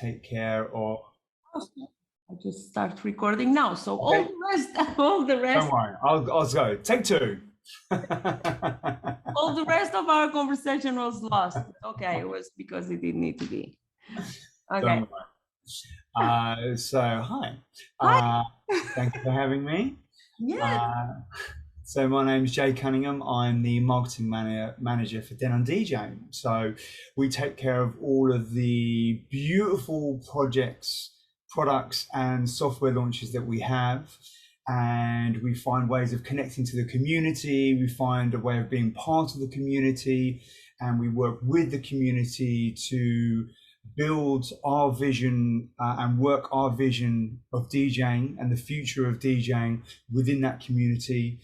take care of. I just start recording now. So Okay. all the rest, all the rest. Don't worry, I'll go. Take two. All the rest of our conversation was lost. Okay, it was because it didn't need to be. Okay. Don't worry. So hi. Hi. Thank you for having me. Yeah. So my name is Jay Cunningham. I'm the marketing manager for Denon Dj. So we take care of all of the beautiful projects, products, and software launches that we have. And we find ways of connecting to the community. We find a way of being part of the community, and we work with the community to build our vision and work our vision of DJing and the future of DJing within that community,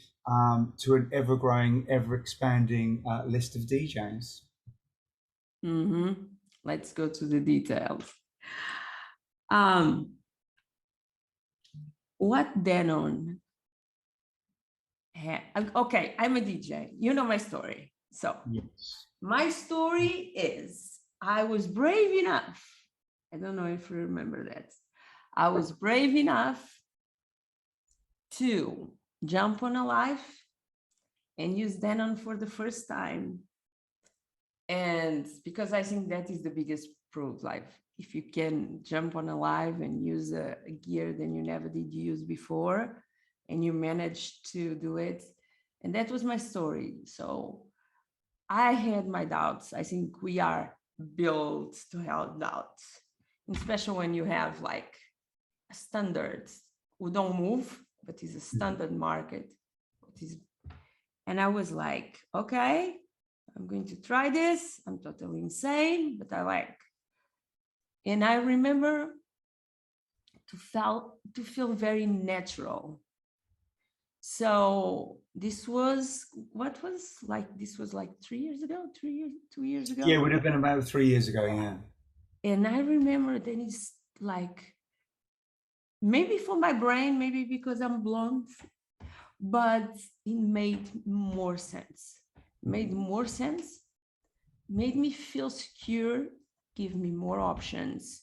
to an ever-growing, ever-expanding list of DJs. Let's go to the details. What Denon? Okay, I'm a DJ. You know my story. So yes. My story is I was brave enough. I don't know if you remember that. I was brave enough to jump on a live and use Denon for the first time. And because I think that is the biggest proof, like if you can jump on a live and use a gear that you never did use before, and you managed to do it. And that was my story. So I had my doubts. I think we are built to have doubts, especially when you have like a standard who don't move, but is a standard market. And I was like, okay, I'm going to try this. I'm totally insane, but I like. And I remember to feel very natural. So this was this was like 2 years ago. Yeah, it would have been about 3 years ago, yeah. And I remember then it's like, maybe for my brain, maybe because I'm blonde, but it made more sense. Made me feel secure, give me more options.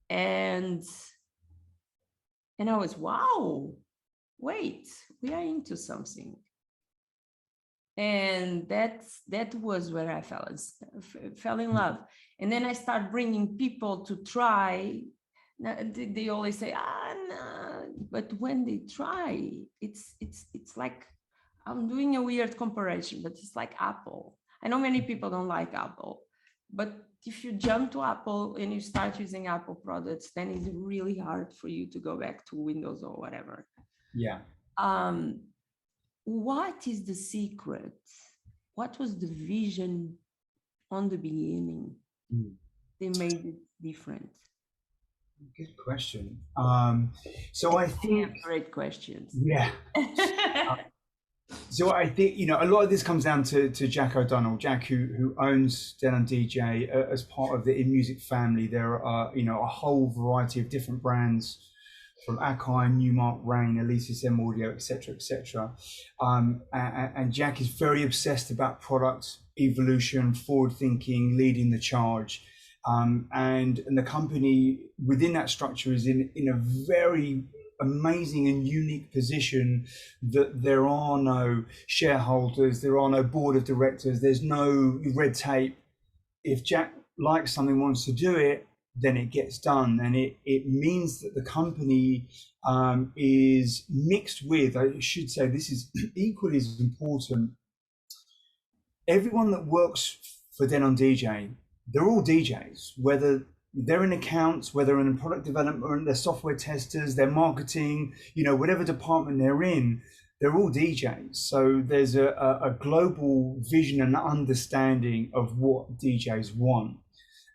And I was, wow, wait, we are into something. And that was where I fell in love. And then I start bringing people to try. They always say, no. But when they try, it's like, I'm doing a weird comparison, but it's like Apple. I know many people don't like Apple, but if you jump to Apple and you start using Apple products, then it's really hard for you to go back to Windows or whatever. Yeah. What is the secret? What was the vision on the beginning? They made it different. Good question. So I think great questions. Yeah. So I think, a lot of this comes down to Jack O'Donnell. Jack, who owns Denon Dj, as part of the In Music family. There are, a whole variety of different brands, from Akai, Newmark, Rain, Alesis M Audio, etc., etc. And Jack is very obsessed about product evolution, forward thinking, leading the charge. And the company within that structure is in a very amazing and unique position that there are no shareholders, there are no board of directors, there's no red tape. If Jack likes something, wants to do it, then it gets done. And it means that the company is mixed with, I should say, this is equally as important, everyone that works for Denon Dj, they're all DJs, whether they're in accounts, whether in product development, they're software testers, they're marketing, whatever department they're in, they're all DJs. So there's a global vision and understanding of what DJs want.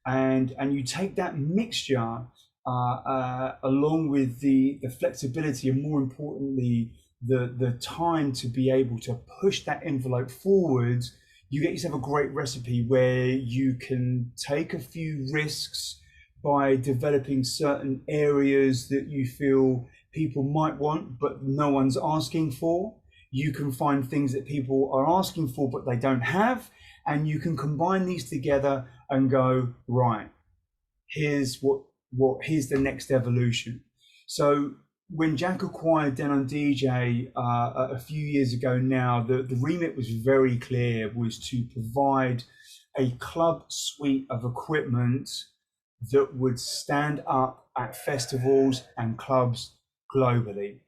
And you take that mixture along with the flexibility, and more importantly, the time to be able to push that envelope forward, you get yourself a great recipe where you can take a few risks by developing certain areas that you feel people might want, but no one's asking for. You can find things that people are asking for, but they don't have. And you can combine these together and go, right, here's the next evolution. So when Jack acquired Denon DJ a few years ago now, the remit was very clear, was to provide a club suite of equipment that would stand up at festivals and clubs globally.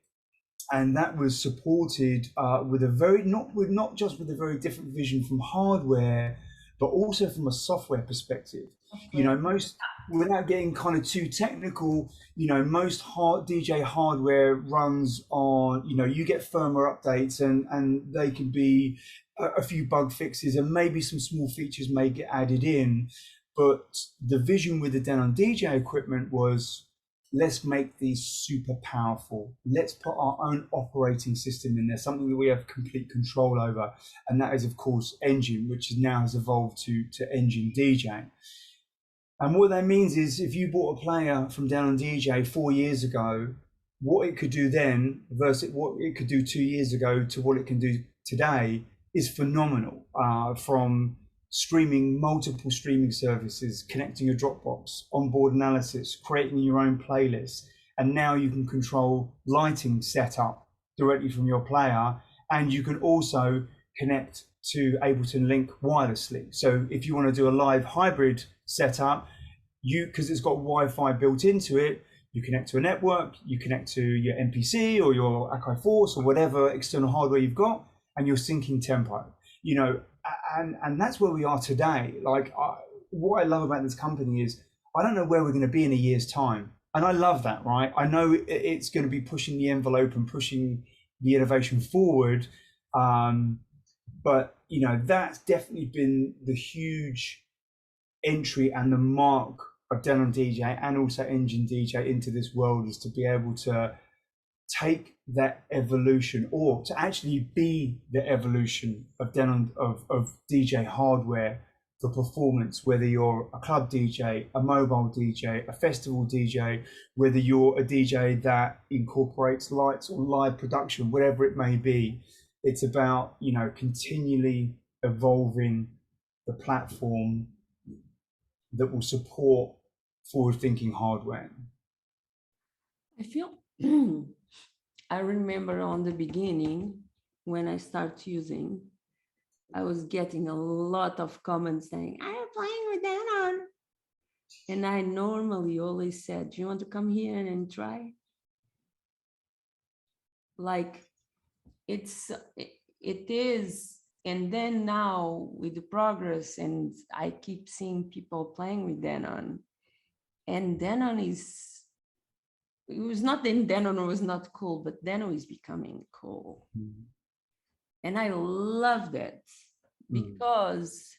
And that was supported with a very not just with a very different vision from hardware, but also from a software perspective. You know, most without getting kind of too technical, you know, most DJ hardware runs on, you know, you get firmware updates and they can be a few bug fixes and maybe some small features may get added in. But the vision with the Denon DJ equipment was, let's make these super powerful. Let's put our own operating system in there, something that we have complete control over. And that is, of course, Engine, which now has evolved to Engine DJ. And what that means is if you bought a player from Denon DJ 4 years ago, what it could do then versus what it could do 2 years ago to what it can do today is phenomenal. From streaming multiple streaming services, connecting a Dropbox, onboard analysis, creating your own playlists, and now you can control lighting setup directly from your player, and you can also connect to Ableton Link wirelessly. So if you want to do a live hybrid setup, because it's got Wi-Fi built into it, you connect to a network, you connect to your MPC or your Akai Force or whatever external hardware you've got, and you're syncing tempo. You know, and that's where we are today. Like, what I love about this company is I don't know where we're going to be in a year's time, and I love that. Right? I know it's going to be pushing the envelope and pushing the innovation forward, but you know, that's definitely been the huge entry and the mark of Denon DJ and also Engine DJ into this world, is to be able to take that evolution, or to actually be the evolution of Denon of DJ hardware for performance, whether you're a club DJ, a mobile DJ, a festival DJ, whether you're a DJ that incorporates lights or live production, whatever it may be. It's about, you know, continually evolving the platform that will support forward-thinking hardware. I feel I remember on the beginning when I started using, I was getting a lot of comments saying, "Are you playing with Denon?" And I normally always said, "Do you want to come here and try?" Like, it is. And then now with the progress, and I keep seeing people playing with Denon, and Denon is, it was not that Denon was not cool, but Denon is becoming cool. Mm-hmm. And I love that because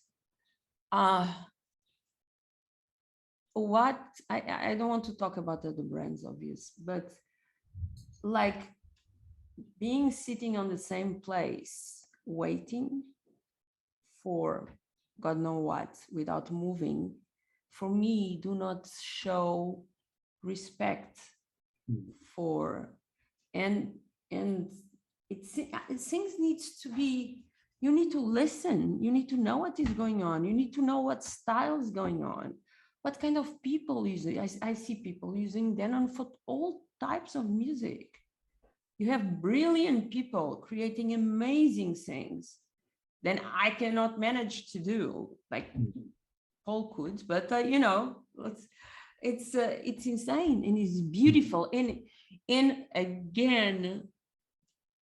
what I don't want to talk about other brands, obvious, but like being sitting on the same place, waiting for God knows what, without moving, for me, do not show respect for, and things needs to be, you need to listen, you need to know what is going on, you need to know what style is going on, what kind of people use it. I see people using Denon for all types of music. You have brilliant people creating amazing things then I cannot manage to do, like Paul could, but you know, it's insane and it's beautiful. And again,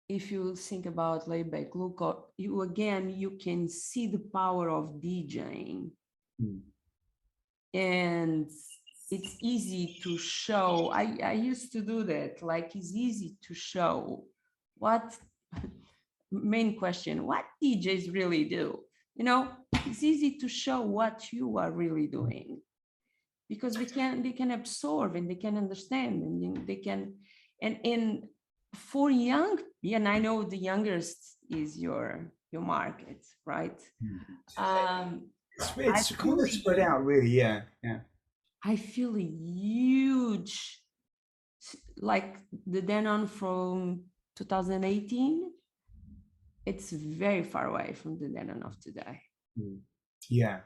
if you think about layback, look up, you can see the power of DJing. And it's easy to show. I used to do that. Like, it's easy to show what main question, what DJs really do. You know, it's easy to show what you are really doing because they can absorb and they can understand and they can, and for young, and I know the youngest is your market, right? It's kind of spread out, really. Yeah. I feel a huge, like the Denon from 2018. It's very far away from the Denon of today. Yeah,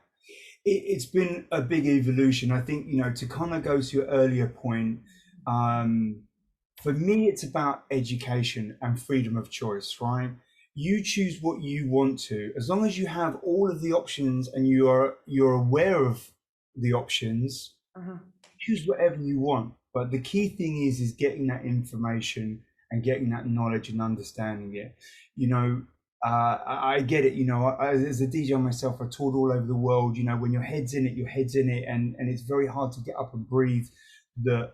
It's been a big evolution. I think, to kind of go to your earlier point, for me, it's about education and freedom of choice, right? You choose what you want to, as long as you have all of the options and you're aware of the options, Uh-huh. choose whatever you want. But the key thing is getting that information and getting that knowledge and understanding it. I get it. As a DJ myself, I toured all over the world. When your head's in it, your head's in it, and it's very hard to get up and breathe. But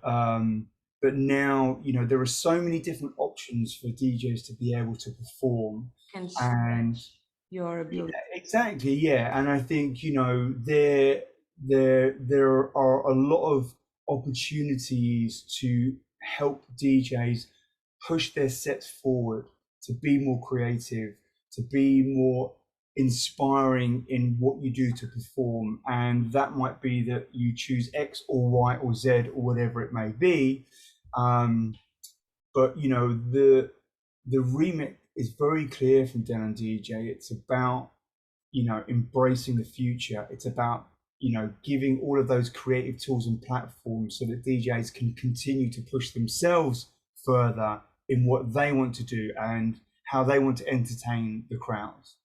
now, there are so many different options for DJs to be able to perform. Can And stretch your ability. exactly, yeah. And I think, there are a lot of opportunities to help DJs push their sets forward, to be more creative, to be more inspiring in what you do to perform. And that might be that you choose X or Y or Z or whatever it may be. But the remit is very clear from Denon DJ. It's about embracing the future. It's about giving all of those creative tools and platforms so that DJs can continue to push themselves further in what they want to do and how they want to entertain the crowds.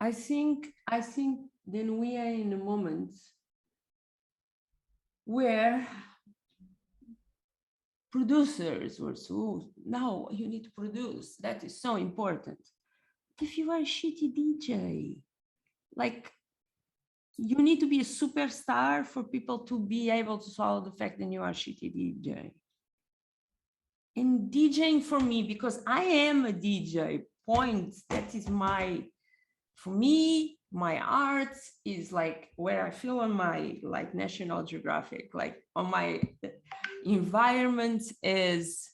I think then we are in a moment where producers were so, now you need to produce. That is so important. If you are a shitty DJ, like, you need to be a superstar for people to be able to swallow the fact that you are a shitty DJ. And DJing for me, because I am a DJ, that is for me, my art is like where I feel on my like National Geographic, like on my environment is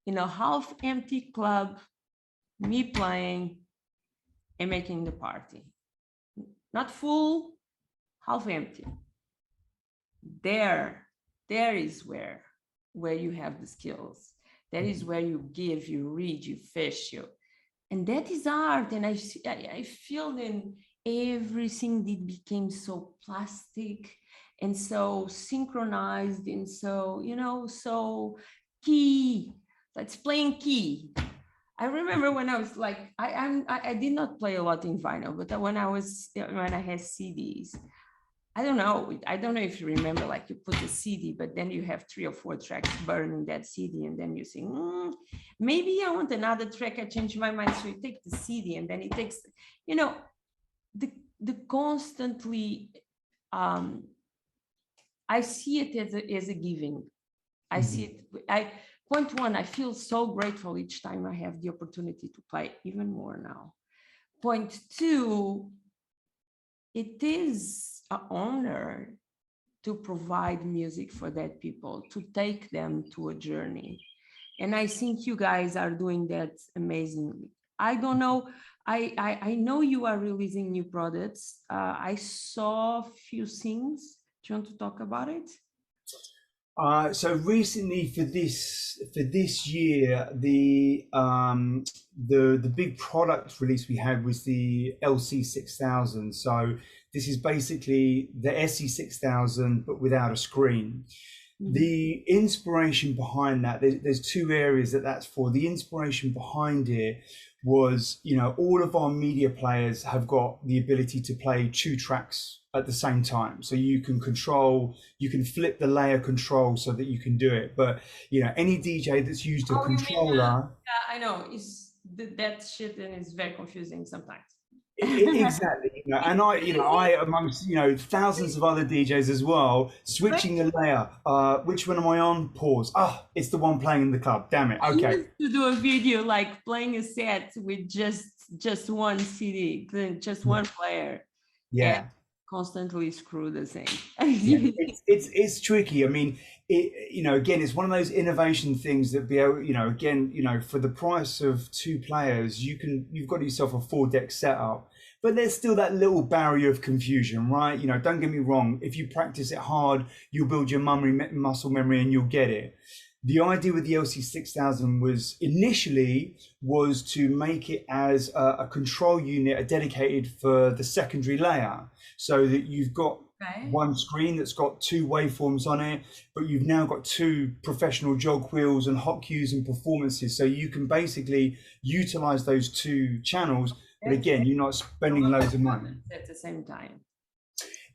in a half empty club, me playing and making the party. Not full, half empty. There is where you have the skills. That is where you give, you read, you fish, and that is art. And I feel then everything that became so plastic and so synchronized and so, so key. Let's playing key. I remember when I was like, I did not play a lot in vinyl, but when I had CDs, I don't know if you remember, like you put the CD, but then you have 3 or 4 tracks burning that CD, and then you think, maybe I want another track. I changed my mind, so you take the CD, and then it takes, the constantly. I see it as a giving. I see it. Point one, I feel so grateful each time I have the opportunity to play, even more now. Point two, it is an honor to provide music for that people, to take them to a journey. And I think you guys are doing that amazingly. I don't know, I know you are releasing new products. I saw a few things. Do you want to talk about it? So recently for this year, the big product release we had was the LC6000. So this is basically the SE6000 but without a screen. The inspiration behind that, there's 2 areas that's for. The inspiration behind it was, all of our media players have got the ability to play 2 tracks at the same time. So you can flip the layer control so that you can do it. But, any DJ that's used a controller. I know, that shit, and it's very confusing sometimes. Exactly, and I amongst thousands of other DJs as well, switching the layer. Which one am I on? Pause. It's the one playing in the club. Damn it. Okay. I used to do a video like playing a set with just one CD, just one player. Yeah. And constantly screw the thing. Yeah, it's tricky. I mean, again, it's one of those innovation things that for the price of 2 players, you've got yourself a 4-deck setup, but there's still that little barrier of confusion, right? Don't get me wrong. If you practice it hard, you'll build your muscle memory and you'll get it. the idea with the LC6000 was initially was to make it as a control unit, a dedicated for the secondary layer, so that you've got one screen that's got two waveforms on it, but you've now got two professional jog wheels and hot cues and performances, so you can basically utilize those two channels. But again, you're not spending loads of money at the same time.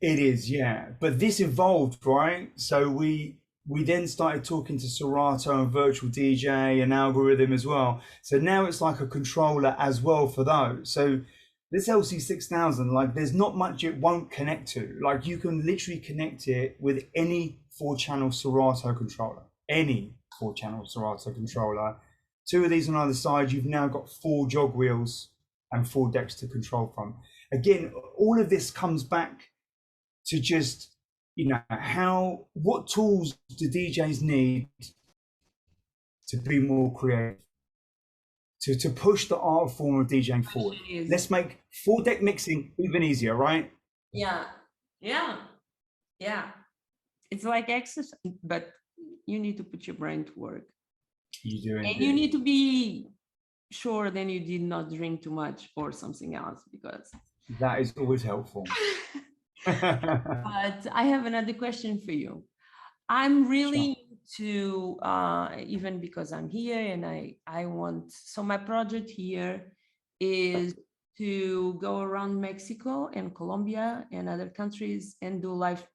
It is, yeah. But this evolved, right? So we then started talking to Serato and Virtual DJ and Algorithm as well. So now it's like a controller as well for those. So this LC6000, like there's not much it won't connect to. Like you can literally connect it with any 4-channel Serato controller, any 4-channel Serato controller. Two of these on either side, you've now got 4 jog wheels and 4 decks to control from. Again, all of this comes back to just, what tools do DJs need to be more creative, to push the art form of DJing forward? Let's make 4-deck mixing even easier, right? Yeah. It's like exercise, but you need to put your brain to work. You do, and you need to be sure then you did not drink too much or something else, because that is always helpful. But I have another question for you. I'm really into, even because I'm here and I want, so my project here is to go around Mexico and Colombia and other countries and do live,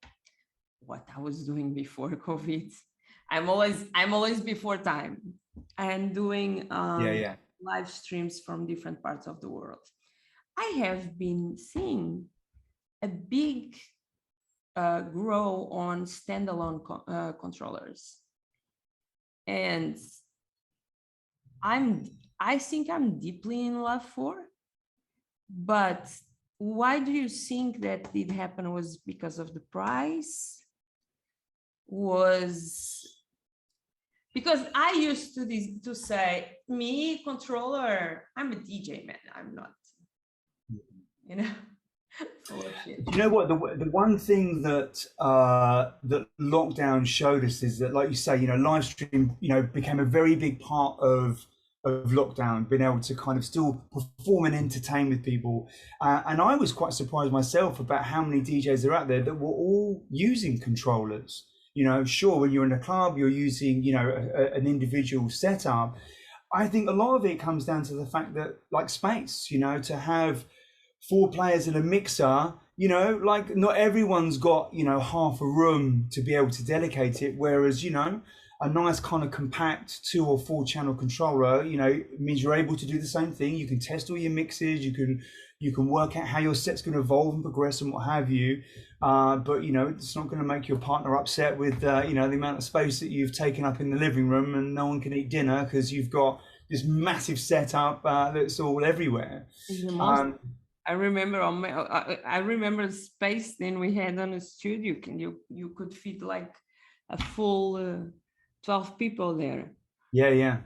what I was doing before COVID. I'm always before time. And doing live streams from different parts of the world. I have been seeing a big grow on standalone controllers, and I think I'm deeply in love for. But why do you think that did happen? Was because of the price? Was because I used to say, me controller, I'm a DJ, man. I'm not, You know what? The one thing that that lockdown showed us is that, like you say, live stream, became a very big part of lockdown, being able to kind of still perform and entertain with people. And I was quite surprised myself about how many DJs are out there that were all using controllers. Sure, when you're in a club, you're using, an individual setup. I think a lot of it comes down to the fact that, like space, to have 4 players in a mixer, like not everyone's got, half a room to be able to dedicate it. Whereas, a nice kind of compact 2 or 4 channel controller, means you're able to do the same thing. You can test all your mixes. You can work out how your set's going to evolve and progress and what have you. But, it's not going to make your partner upset with, the amount of space that you've taken up in the living room and no one can eat dinner because you've got this massive setup that's all everywhere. I remember I remember the space then we had on the studio. You could fit like a full 12 people there. Yeah.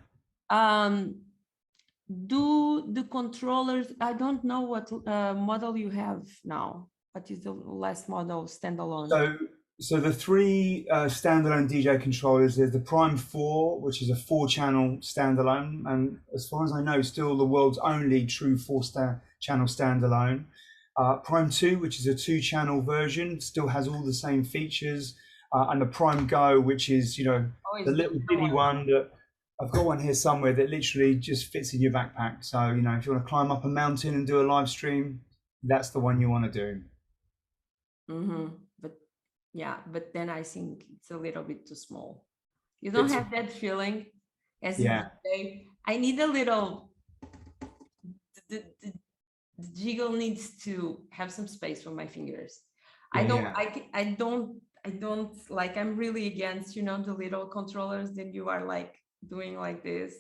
Do the controllers? I don't know what model you have now. What is the last model standalone? So the 3 standalone DJ controllers, there's the Prime 4, which is a 4-channel standalone, and as far as I know, still the world's only true 4-channel standalone. Prime 2, which is a 2-channel version, still has all the same features, and the Prime Go, which is the little bitty one that I've got one here somewhere that literally just fits in your backpack. So if you want to climb up a mountain and do a live stream, that's the one you want to do. But then I think it's a little bit too small. You don't have that feeling as I need a little, the jiggle needs to have some space for my fingers. I don't like, I'm really against, the little controllers that you are like doing like this.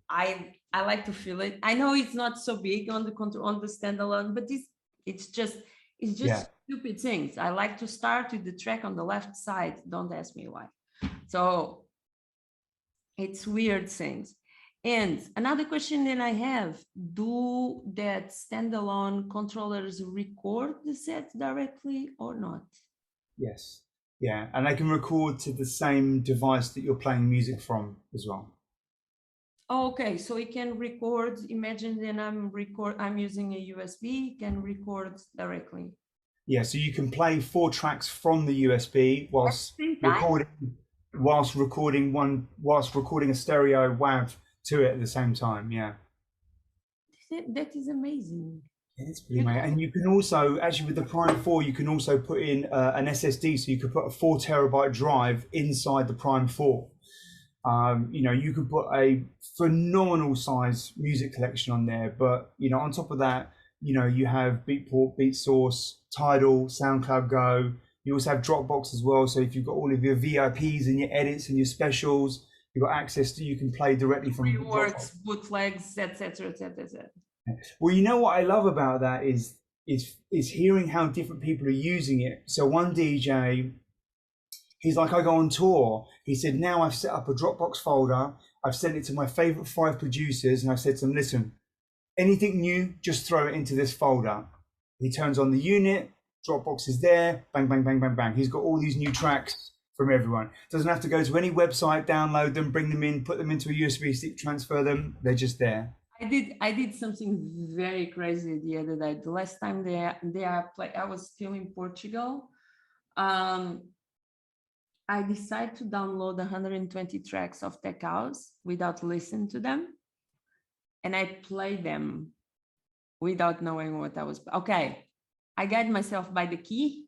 I like to feel it. I know it's not so big on the standalone, but it's just stupid things. I like to start with the track on the left side. Don't ask me why. So it's weird things. And another question that I have, do that standalone controllers record the set directly or not? Yes. Yeah, and they can record to the same device that you're playing music from as well. Okay, so it can record. Imagine then I'm using a USB, can record directly. Yeah, so you can play 4 tracks from the USB At the same time? whilst recording a stereo WAV to it at the same time. Yeah. That is amazing. It's pretty amazing. And you can also, actually, with the Prime 4, you can also put in an SSD, so you could put a 4 terabyte drive inside the Prime 4. You could put a phenomenal size music collection on there, but on top of that, you have Beatport, BeatSource, Tidal, SoundCloud Go. You also have Dropbox as well. So if you've got all of your VIPs and your edits and your specials, you've got access to. You can play directly from Reworks, bootlegs, etc., etc., etc. Well, what I love about that is hearing how different people are using it. So one DJ, he's like, I go on tour. He said, now I've set up a Dropbox folder. I've sent it to my favorite 5 producers, and I've said to them, listen, anything new, just throw it into this folder. He turns on the unit, Dropbox is there, bang, bang, bang, bang, bang. He's got all these new tracks from everyone. Doesn't have to go to any website, download them, bring them in, put them into a USB stick, transfer them. They're just there. I did something very crazy the other day. The last time I was still in Portugal. I decided to download 120 tracks of Tech House without listening to them, and I played them without knowing what I was. Okay, I got myself by the key.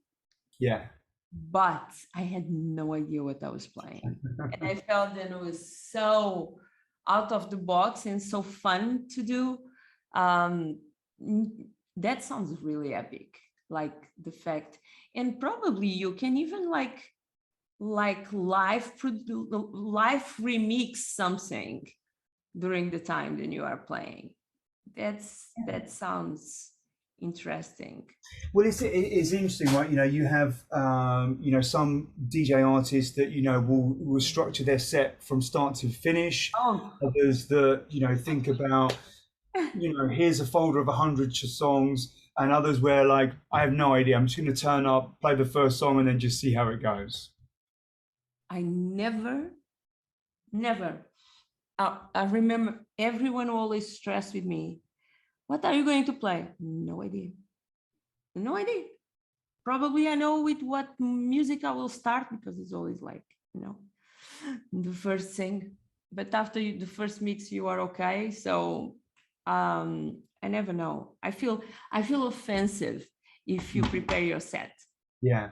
Yeah. But I had no idea what I was playing, and I felt that it was so out of the box and so fun to do. That sounds really epic, like the fact, and probably you can even like live remix something during the time that you are playing. That sounds interesting. Well, it's interesting, right? You have some DJ artists that will structure their set from start to finish. Oh, Others that think about here's a folder of 100 songs, and others where like I have no idea. I'm just going to turn up, play the first song, and then just see how it goes. I never. I remember everyone always stressed with me. What are you going to play? No idea. No idea. Probably I know with what music I will start, because it's always like, the first thing. But after the first mix, you are okay. So I never know. I feel offensive if you prepare your set. Yeah.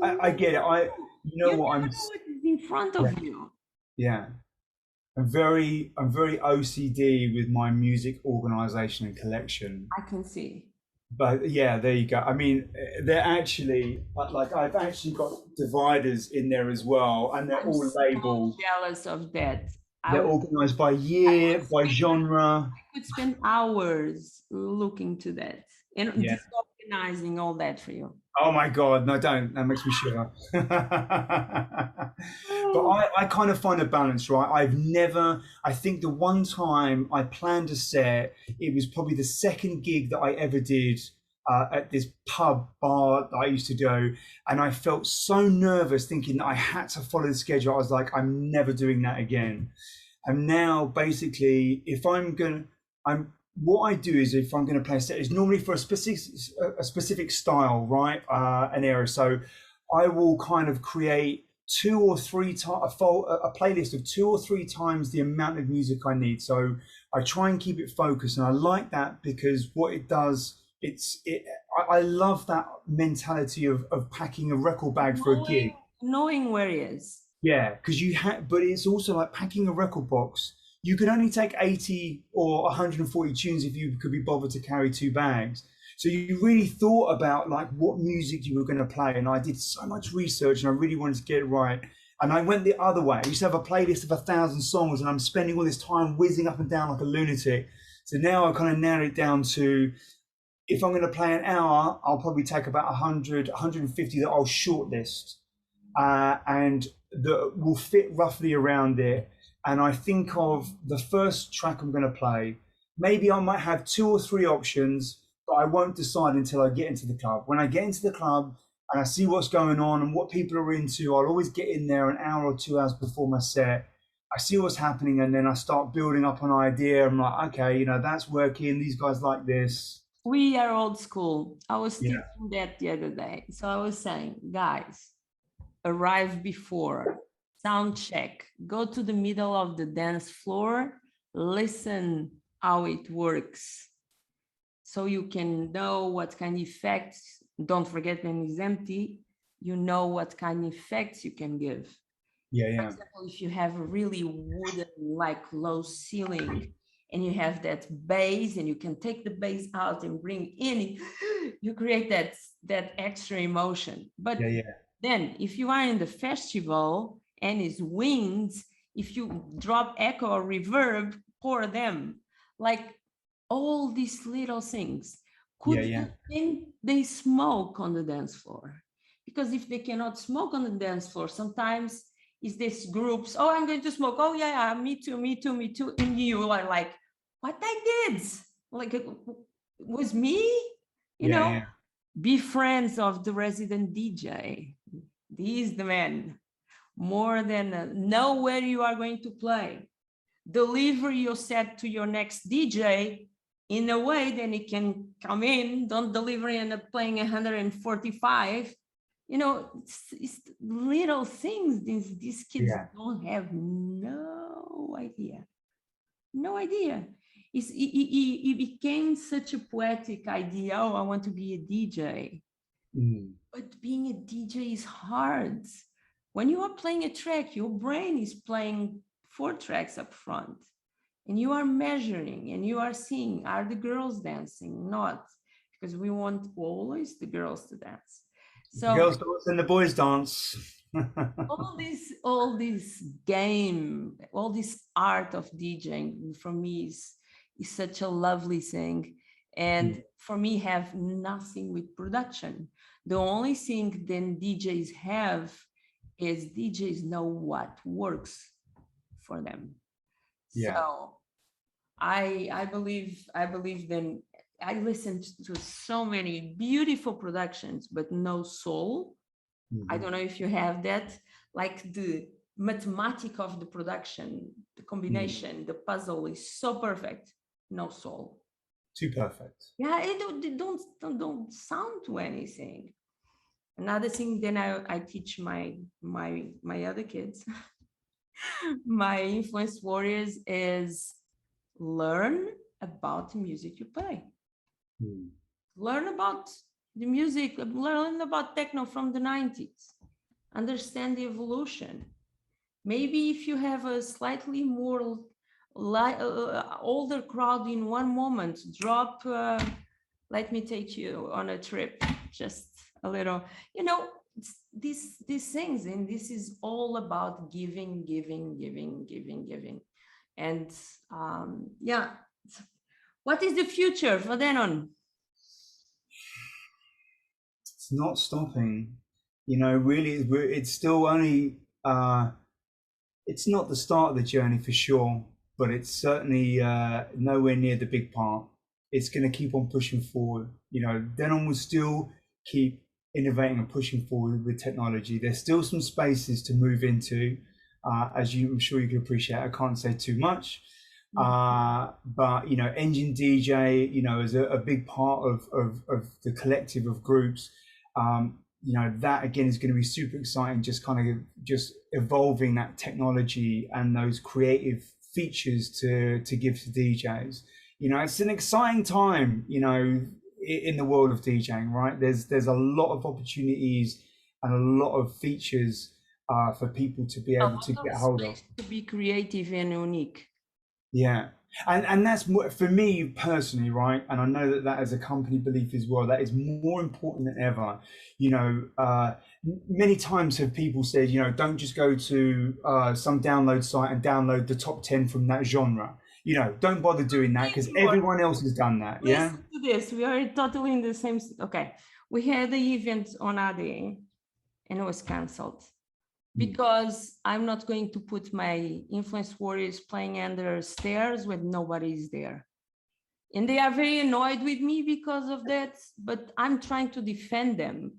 I get it. What is in front of you. Yeah. I'm very OCD with my music organization and collection. I can see. But yeah, there you go. I mean, they're actually like I've actually got dividers in there as well, and they're all labeled. Jealous of that. They're organized by year, by genre. I could spend hours looking to that and disorganizing all that for you. Oh my God, no, don't. That makes me shiver. But I kind of find a balance, right? I think the one time I planned a set, it was probably the second gig that I ever did at this pub bar that I used to do. And I felt so nervous thinking that I had to follow the schedule. I was like, I'm never doing that again. And now basically, what I do is if I'm going to play a set, it's normally for a specific style, right? An era. So I will kind of create a playlist of 2 or 3 times the amount of music I need. So I try and keep it focused, and I like that because what it does, I love that mentality of packing a record bag for a gig, knowing where it is. Yeah, because but it's also like packing a record box. You can only take 80 or 140 tunes if you could be bothered to carry 2 bags. So you really thought about like what music you were going to play. And I did so much research and I really wanted to get it right. And I went the other way. I used to have a playlist of 1,000 songs and I'm spending all this time whizzing up and down like a lunatic. So now I kind of narrowed it down to, if I'm going to play an hour, I'll probably take about 100, 150 that I'll shortlist and that will fit roughly around it. And I think of the first track I'm going to play. Maybe I might have 2 or 3 options, but I won't decide until I get into the club. When I get into the club, and I see what's going on and what people are into. I'll always get in there an hour or 2 hours before my set. I see what's happening, and then I start building up an idea. I'm like, okay, that's working. These guys like this. We are old school. I was Yeah, teaching that the other day. So I was saying, guys, arrive before, sound check, go to the middle of the dance floor, listen how it works, so you can know what kind of effects. Don't forget when it's empty, you know what kind of effects you can give. yeah, For yeah, example, if you have a really wooden, like low ceiling, and you have that bass, and you can take the bass out and bring in, you create that extra emotion. But yeah, yeah, then, if you are in the festival and it's winds, if you drop echo or reverb, pour them. Like all these little things. yeah, Could yeah, you think they smoke on the dance floor? Because if they cannot smoke on the dance floor, sometimes it's this groups, oh, I'm going to smoke. Oh, yeah, me too, me too, me too. And you are like, what I did? Like it was me, you yeah, know? yeah, Be friends of the resident DJ. He's the man. More than know where you are going to play. Deliver your set to your next DJ in a way that it can come in. Don't deliver and playing 145. It's little things these kids yeah. don't have no idea. No idea. It became such a poetic idea. Oh, I want to be a DJ. Mm. But being a DJ is hard. When you are playing a track, your brain is playing 4 tracks up front, and you are measuring and you are seeing, are the girls dancing? Not, because we want always the girls to dance. The So girls dance and the boys dance. all this game, all this art of DJing for me is such a lovely thing. And for me, have nothing with production. The only thing then DJs have is DJs know what works for them. Yeah. So I believe then I listened to so many beautiful productions, but no soul. I don't know if you have that, like the mathematic of the production, the combination, the puzzle is so perfect, no soul. Too perfect. Yeah, it don't sound to anything. Another thing, then I teach my other kids, my influence warriors, is learn about the music you play. Mm. Learn about the music, learn about techno from the 90s, understand the evolution. Maybe if you have a slightly more older crowd in one moment, drop, let me take you on a trip, just a little, these things. And this is all about giving, giving, giving, giving, giving. And yeah, what is the future for Denon? It's not stopping. Really, it's still only. It's not the start of the journey for sure, but it's certainly nowhere near the big part. It's going to keep on pushing forward. Denon will still keep innovating and pushing forward with technology. There's still some spaces to move into, I'm sure you can appreciate. I can't say too much, but Engine DJ, is a big part of the collective of groups. That again is going to be super exciting, just kind of just evolving that technology and those creative features to give to DJs. It's an exciting time, in the world of DJing, right? There's a lot of opportunities and a lot of features for people to be able to get hold of. To be creative and unique. Yeah. And that's more, for me personally, right? And I know that as a company belief as well, that is more important than ever. Many times have people said, don't just go to some download site and download the top 10 from that genre. Don't bother doing that because everyone else has done that. Yeah. Listen to this. We are totally in the same. Okay. We had the event on AD and it was canceled because I'm not going to put my influence warriors playing under stairs when nobody is there. And they are very annoyed with me because of that, but I'm trying to defend them.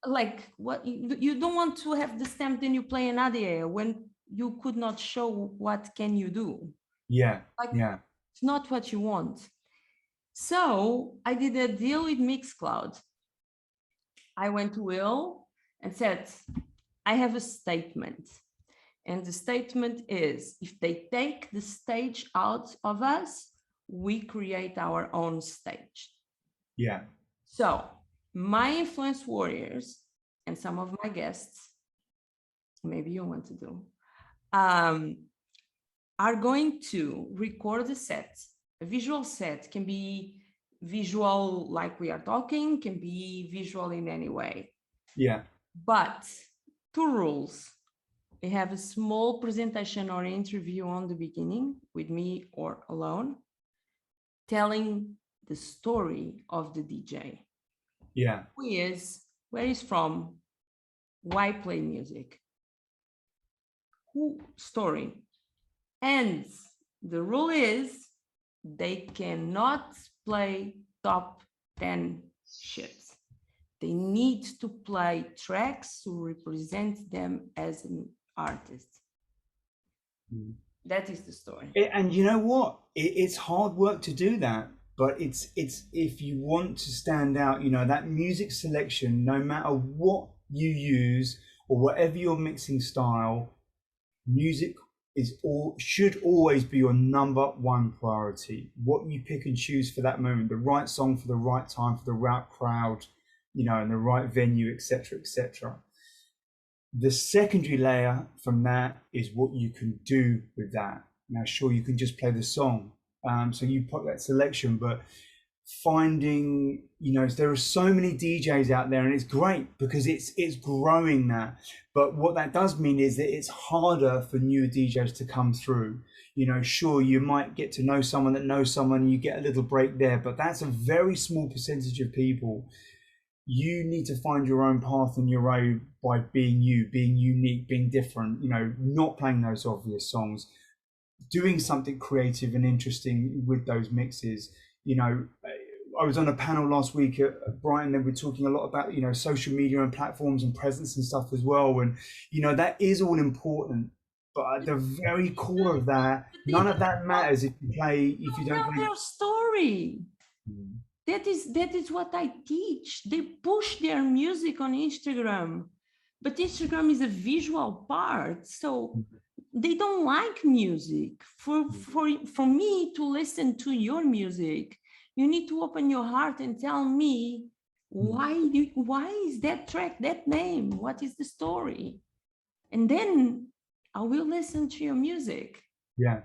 Like what you don't want to have the stamp, then you play another area when you could not show what can you do. Yeah. Like Yeah. it's not what you want. So I did a deal with Mixcloud. I went to Will and said, I have a statement. And the statement is, if they take the stage out of us, we create our own stage. Yeah. So my influence warriors and some of my guests, maybe you want to do, are going to record a set. A visual set can be visual like we are talking, can be visual in any way. Yeah. But two rules. They have a small presentation or interview on the beginning with me or alone, telling the story of the DJ. Yeah. Who he is, where he's from, why play music, who story. And the rule is they cannot play top 10 shit. They need to play tracks to represent them as an artist. That is the story. And you know what? It's hard work to do that, but it's if you want to stand out, you know, that music selection, no matter what you use or whatever your mixing style, music should always be your number one priority. What you pick and choose for that moment, the right song for the right time for the right crowd, you know, and the right venue, etc., etc. The secondary layer from that is what you can do with that. Now, sure, you can just play the song, so you put that selection, but finding, you know, there are so many DJs out there, and it's great because it's growing that. But what that does mean is that it's harder for newer DJs to come through. You know, sure, you might get to know someone that knows someone, and you get a little break there, but that's a very small percentage of people. You need to find your own path and your own by being you, being unique, being different, you know, not playing those obvious songs, doing something creative and interesting with those mixes. You know, I was on a panel last week at Brighton, and we're talking a lot about, you know, social media and platforms and presence and stuff as well. And, you know, that is all important. But at the very core of that, none of that matters if you don't tell play. their story. That is what I teach. They push their music on Instagram, but Instagram is a visual part, so they don't like music. For me to listen to your music, you need to open your heart and tell me why is that track that name? What is the story? And then I will listen to your music. Yeah.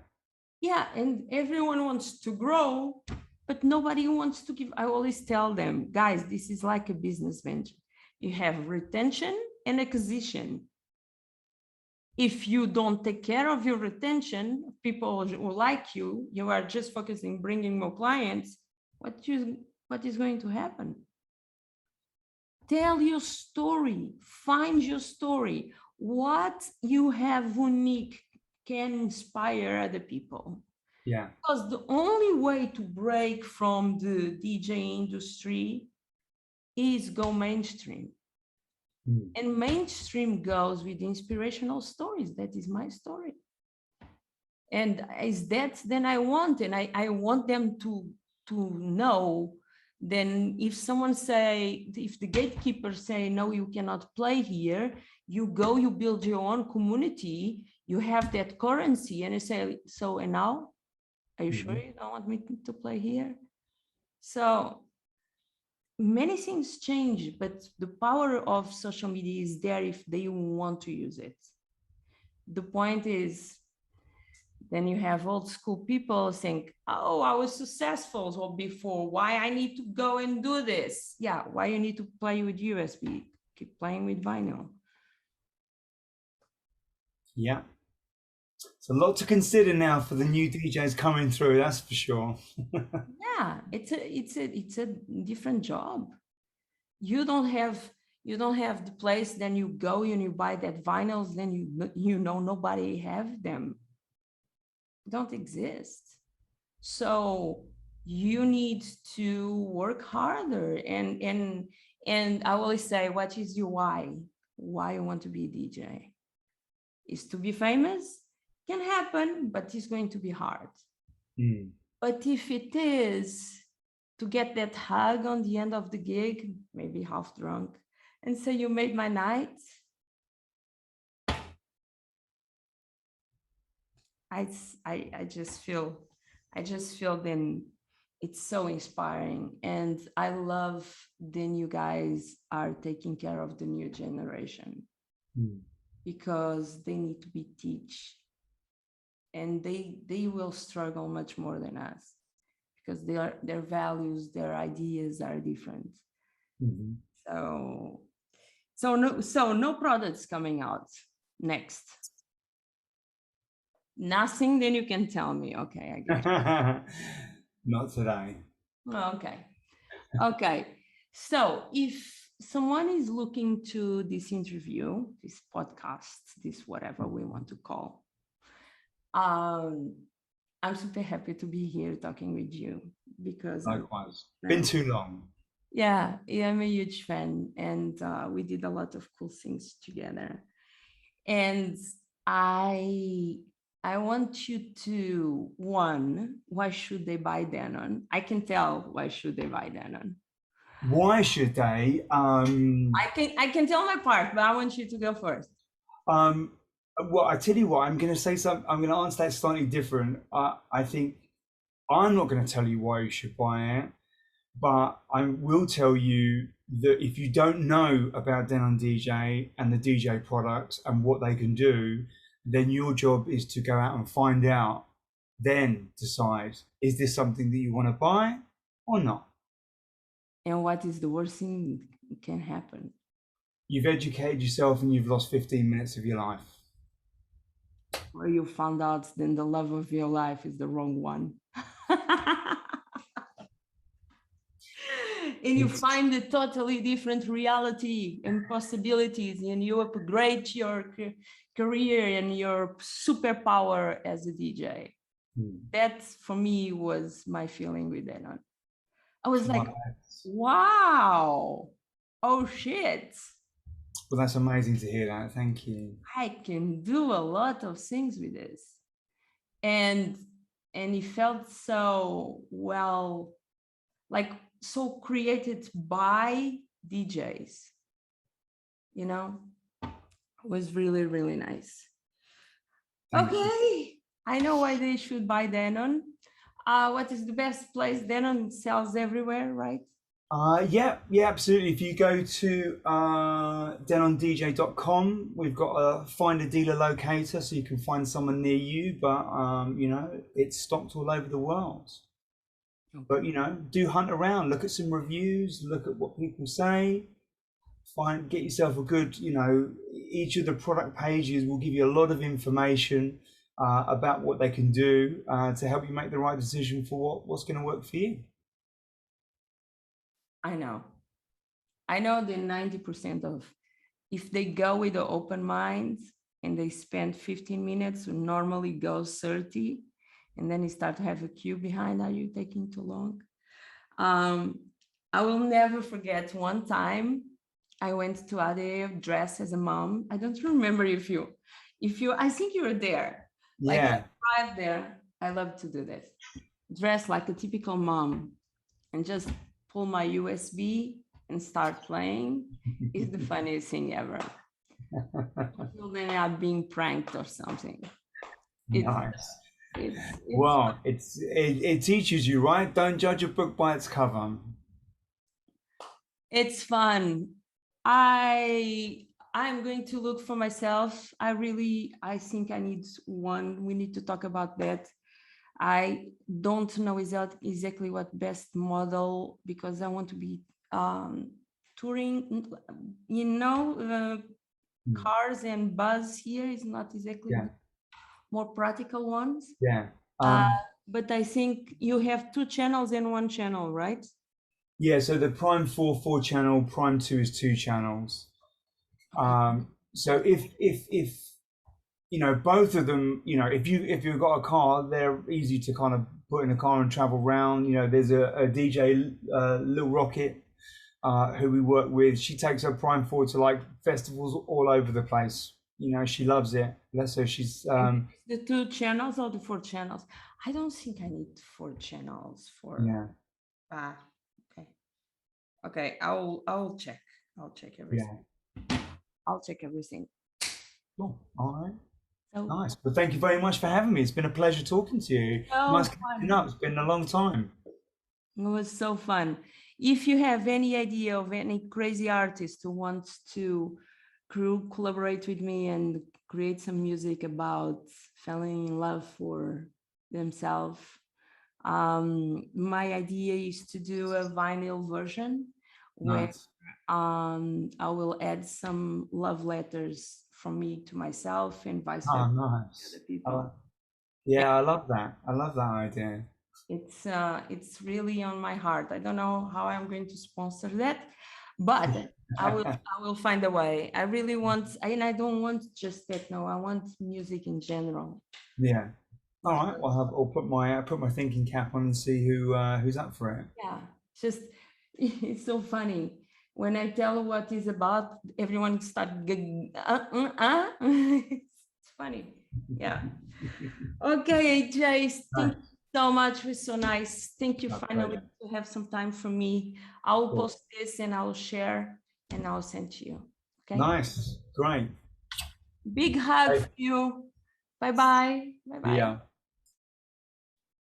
Yeah, and everyone wants to grow, but nobody wants to give. I always tell them, guys, this is like a business venture. You have retention and acquisition. If you don't take care of your retention, people who like you, you are just focusing bringing more clients, what is going to happen? Tell your story, find your story. What you have unique can inspire other people. Yeah. Because the only way to break from the DJ industry is go mainstream. And mainstream goes with inspirational stories. That is my story. And is that then I want, and I want them to know. Then if someone say, if the gatekeepers say, no, you cannot play here, you go, you build your own community, you have that currency, and you say, so, and now? Are you sure you don't want me to play here? So many things change, but the power of social media is there if they want to use it. The point is, then you have old school people saying, oh, I was successful before. Why I need to go and do this? Yeah, why you need to play with USB? Keep playing with vinyl. Yeah. It's a lot to consider now for the new DJs coming through, that's for sure. Yeah, it's a different job. You don't have the place, then you go and you buy that vinyls, then you know nobody have them. Don't exist. So you need to work harder and And I always say, what is your why? Why you want to be a DJ? Is to be famous? Can happen, but it's going to be hard. Mm. But if it is to get that hug on the end of the gig, maybe half drunk, and say you made my night, I just feel then it's so inspiring, and I love then you guys are taking care of the new generation because they need to be teach, and they will struggle much more than us because their values, their ideas are different. Mm-hmm. So no products coming out next. Nothing, then you can tell me. Okay, I get it. Not today. Okay. So if someone is looking to this interview, this podcast, this whatever we want to call, I'm super happy to be here talking with you because likewise. Been too long. Yeah, I'm a huge fan, and we did a lot of cool things together. And I want you to, one, why should they buy Denon? I can tell why should they buy Denon. Why should they? I can tell my part, but I want you to go first. Well, I tell you what, I'm going to say something. I'm going to answer that slightly different. I think I'm not going to tell you why you should buy it, but I will tell you that if you don't know about Denon DJ and the DJ products and what they can do, then your job is to go out and find out, then decide, is this something that you want to buy or not? And what is the worst thing that can happen? You've educated yourself and you've lost 15 minutes of your life. Or you found out then the love of your life is the wrong one. And you find a totally different reality and possibilities, and you upgrade your career and your superpower as a DJ. That, for me, was my feeling with Denon. I was like, wow, oh shit. Well, that's amazing to hear that. Thank you. I can do a lot of things with this. And it felt so well, like so created by DJs, you know. It was really, really nice. Okay, I know why they should buy Denon. What is the best place? Denon sells everywhere, right? Yeah, absolutely. If you go to denondj.com, we've got a find a dealer locator, so you can find someone near you. But you know, it's stocked all over the world. Okay. But you know, do hunt around, look at some reviews, look at what people say. Get yourself a good, you know, each of the product pages will give you a lot of information about what they can do to help you make the right decision for what's going to work for you. I know that 90% of, if they go with an open mind and they spend 15 minutes, normally goes 30, and then you start to have a queue behind, are you taking too long? I will never forget one time I went to ADE dressed as a mom. I don't remember if you, I think you were there. Yeah. Like, I arrived there. I love to do this. Dress like a typical mom and just pull my USB and start playing. Is the funniest thing ever. Until then I'm being pranked or something. Nice. Well, it teaches you, right? Don't judge a book by its cover. It's fun. I'm going to look for myself. I think I need one. We need to talk about that. I don't know exactly what best model, because I want to be touring, you know, cars and bus here is not exactly the more practical ones. Yeah. But I think you have 2 channels and 1 channel, right? Yeah, so the Prime 4 channel, Prime 2 is 2 channels. So if you know, both of them, you know, if you've got a car, they're easy to kind of put in a car and travel around. You know, there's a DJ Lil Rocket who we work with. She takes her prime forward to like festivals all over the place. You know, she loves it. Bless her. She's The 2 channels or the 4 channels? I don't think I need 4 channels for. yeah, Ah, okay. Okay, I'll check. I'll check everything. yeah. I'll check everything. Cool. All right. So, Nice. Well, thank you very much for having me. It's been a pleasure talking to you. so Nice catching fun. up. It's been a long time. It was so fun. If you have any idea of any crazy artist who wants to collaborate with me and create some music about falling in love for themselves, my idea is to do a vinyl version where Nice. I will add some love letters from me to myself and vice Oh, versa to nice. other people. Yeah, I love that. I love that idea. It's really on my heart. I don't know how I'm going to sponsor that, but I will find a way. I really want, and I don't want just techno. I want music in general. Yeah. All right. Well, I'll put my thinking cap on and see who's up for it. Yeah, just it's so funny when I tell what it's about. Everyone start it's funny. Yeah. Okay, Jace, thank Nice. you so much. It was so nice. Thank you My finally pleasure. to have some time for me. I'll Cool. post this and I'll share and I'll send to you. Okay. Nice. Great. Big hug Hey, for you. Bye bye. Bye bye. yeah.